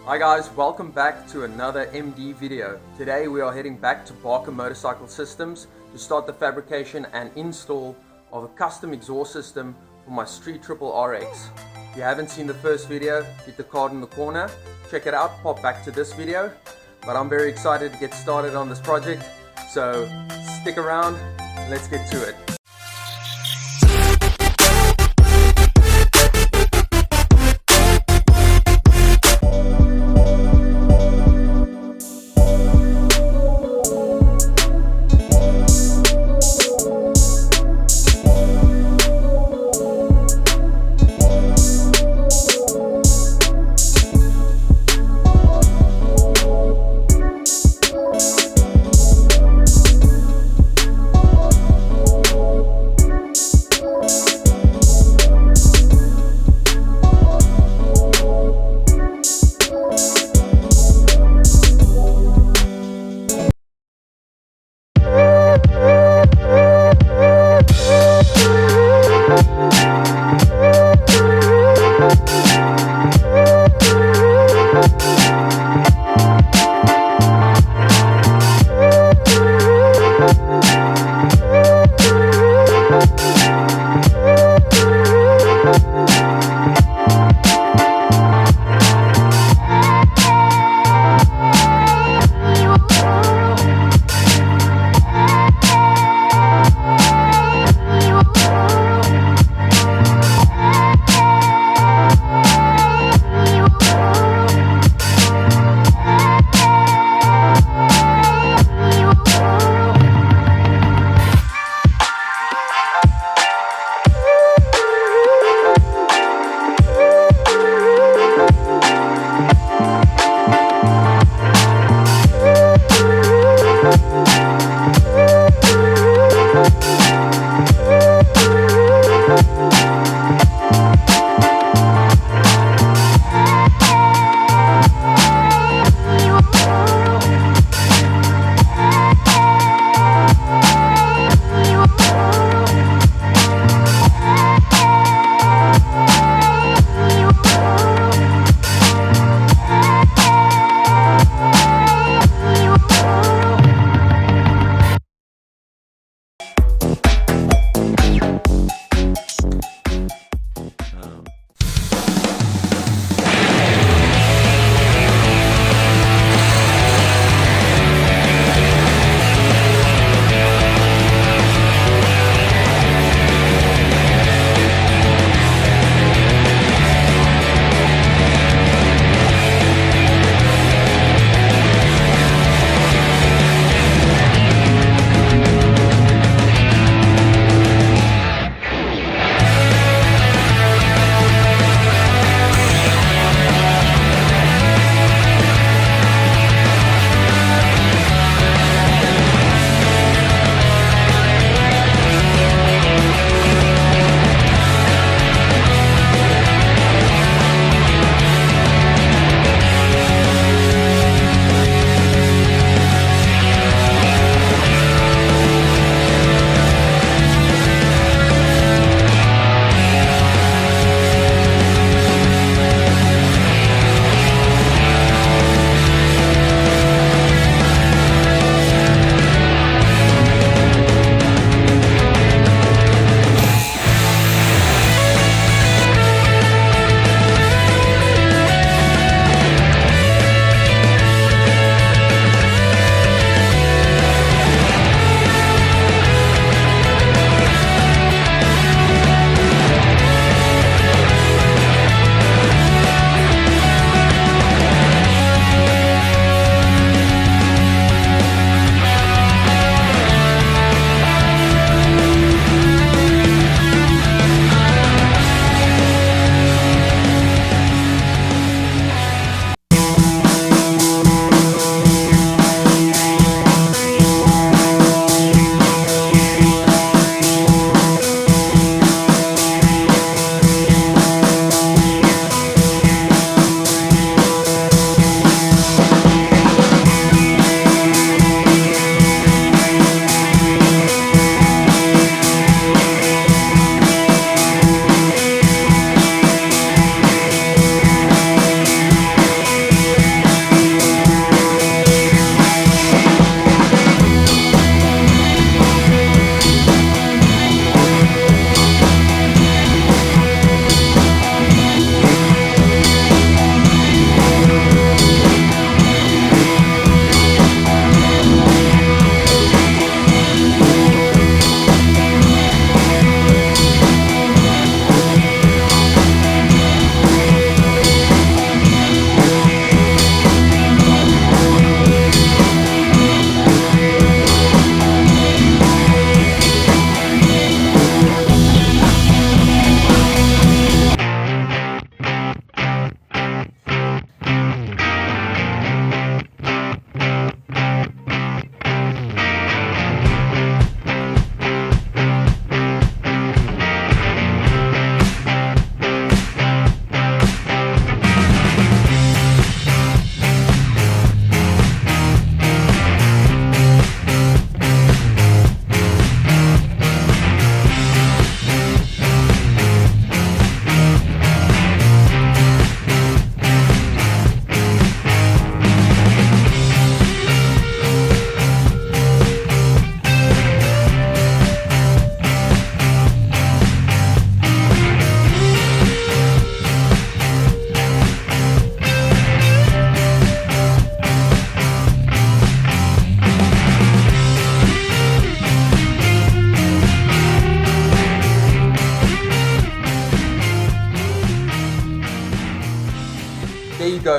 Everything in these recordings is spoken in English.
Hi guys, welcome back to another MD video. Today we are heading back to Barker Motorcycle Systems to start the fabrication and install of a custom exhaust system for my Street Triple RX. If you haven't seen the first video, hit the card in the corner, check it out, pop back to this video. But I'm very excited to get started on this project, so stick around, let's get to it.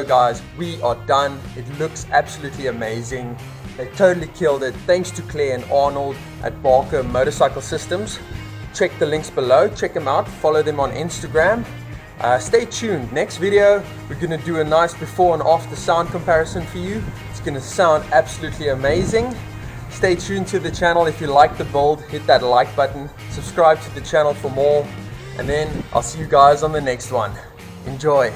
go guys, we are done. It looks absolutely amazing. They totally killed it. Thanks to Claire and Arnold at Barker Motorcycle Systems. Check the links below, check them out, follow them on Instagram. Stay tuned. Next video, we're going to do a nice before and after sound comparison for you. It's going to sound absolutely amazing. Stay tuned to the channel. If you like the build, hit that like button, subscribe to the channel for more, and then I'll see you guys on the next one. Enjoy.